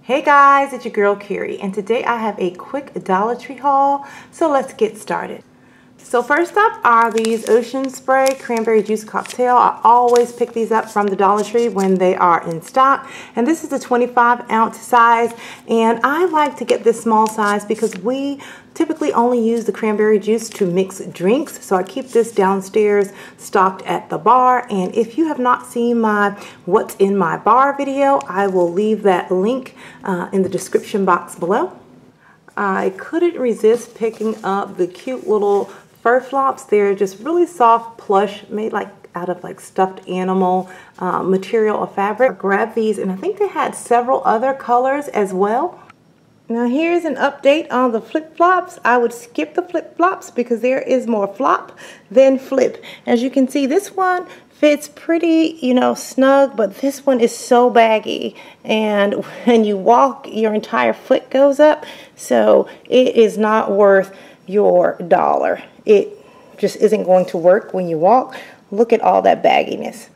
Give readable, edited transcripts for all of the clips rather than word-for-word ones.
Hey guys, it's your girl Carrie, and today I have a quick Dollar Tree haul, so let's get started. So first up are these Ocean Spray Cranberry Juice Cocktail. I always pick these up from the Dollar Tree when they are in stock, and this is the 25-ounce size, and I like to get this small size because we typically only use the cranberry juice to mix drinks, so I keep this downstairs stocked at the bar. And if you have not seen my What's in My Bar video, I will leave that link in the description box below. I couldn't resist picking up the cute little fur flops. They're just really soft plush, made like out of like stuffed animal material or fabric. I grabbed these, and I think they had several other colors as well. Now here's an update on the flip-flops. I would skip the flip-flops because there is more flop than flip. As you can see, this one fits pretty, snug, but this one is so baggy, and when you walk, your entire foot goes up, so it is not worth your dollar. It just isn't going to work when you walk. Look at all that bagginess.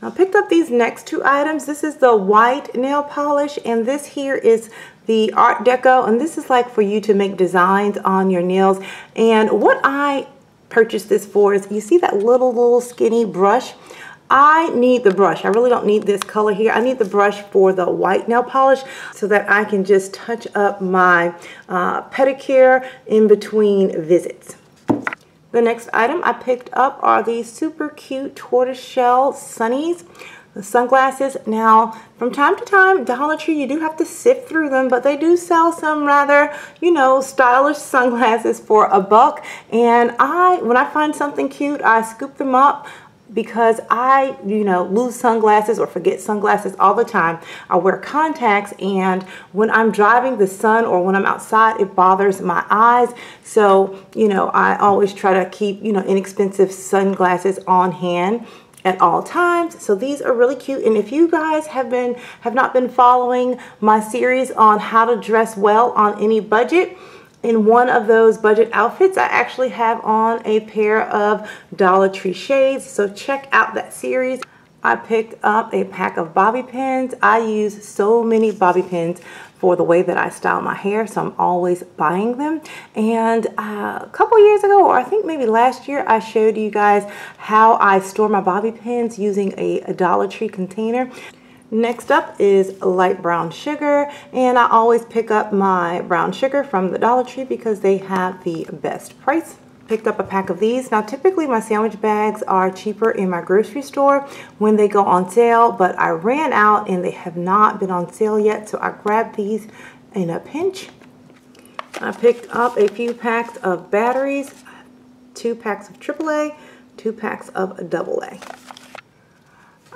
I picked up these next two items. This is the white nail polish, and this here is the Art Deco, and this is like for you to make designs on your nails. And what I purchased this for is, you see that little skinny brush? I need the brush. I really don't need this color here. I need the brush for the white nail polish so that I can just touch up my pedicure in between visits. The next item I picked up are these super cute tortoiseshell sunnies, the sunglasses. Now, from time to time, Dollar Tree, you do have to sift through them, but they do sell some rather, stylish sunglasses for $1. And when I find something cute, I scoop them up because I, lose sunglasses or forget sunglasses all the time. I wear contacts, and when I'm driving the sun or when I'm outside, it bothers my eyes. So, I always try to keep, inexpensive sunglasses on hand at all times. So these are really cute, and if you guys have not been following my series on how to dress well on any budget, in one of those budget outfits, I actually have on a pair of Dollar Tree shades, so check out that series. I picked up a pack of bobby pins. I use so many bobby pins for the way that I style my hair, so I'm always buying them. And a couple years ago, or I think maybe last year, I showed you guys how I store my bobby pins using a Dollar Tree container. Next up is light brown sugar, and I always pick up my brown sugar from the Dollar Tree because they have the best price. Picked up a pack of these. Now typically my sandwich bags are cheaper in my grocery store when they go on sale, but I ran out and they have not been on sale yet, so I grabbed these in a pinch. I picked up a few packs of batteries, 2 packs of AAA, 2 packs of AA.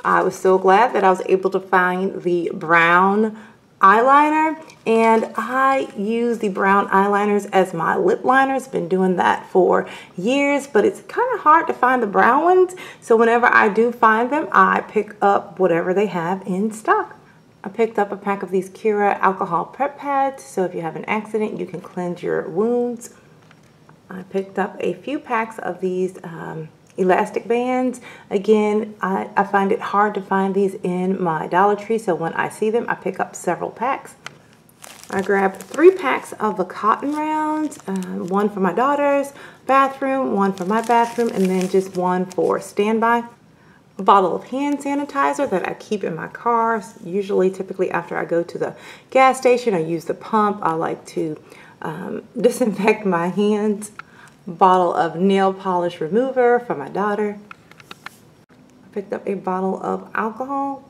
I was so glad that I was able to find the brown eyeliner, and I use the brown eyeliners as my lip liners. Been doing that for years, but it's kind of hard to find the brown ones, so whenever I do find them, I pick up whatever they have in stock. I picked up a pack of these Cura alcohol prep pads, so if you have an accident, you can cleanse your wounds. I picked up a few packs of these elastic bands. Again, I find it hard to find these in my Dollar Tree, so when I see them, I pick up several packs. I grabbed 3 packs of the cotton rounds, 1 for my daughter's bathroom, 1 for my bathroom, and then just 1 for standby. A bottle of hand sanitizer that I keep in my car, typically after I go to the gas station or use the pump. I like to disinfect my hands. Bottle of nail polish remover for my daughter. I picked up a bottle of alcohol,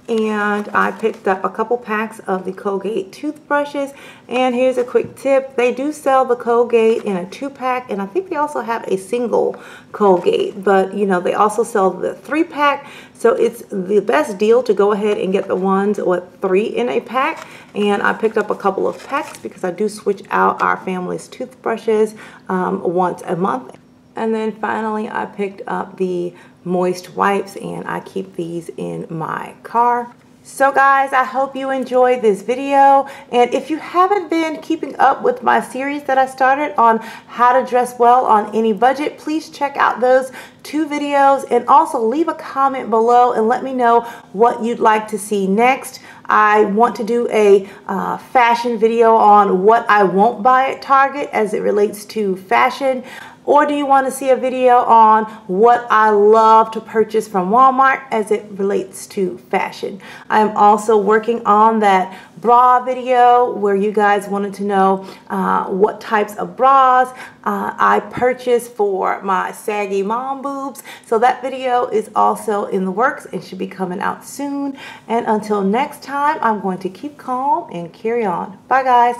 and I picked up a couple packs of the Colgate toothbrushes. And here's a quick tip: they do sell the Colgate in a 2-pack, and I think they also have a single Colgate, but they also sell the 3-pack, so it's the best deal to go ahead and get the ones with 3 in a pack. And I picked up a couple of packs because I do switch out our family's toothbrushes once a month. And then finally, I picked up the moist wipes, and I keep these in my car. So guys, I hope you enjoyed this video, and if you haven't been keeping up with my series that I started on how to dress well on any budget, please check out those 2 videos and also leave a comment below and let me know what you'd like to see next. I want to do a fashion video on what I won't buy at Target as it relates to fashion. Or do you want to see a video on what I love to purchase from Walmart as it relates to fashion? I'm also working on that bra video where you guys wanted to know what types of bras I purchase for my saggy mom boobs. So that video is also in the works and should be coming out soon. And until next time, I'm going to keep calm and carry on. Bye guys.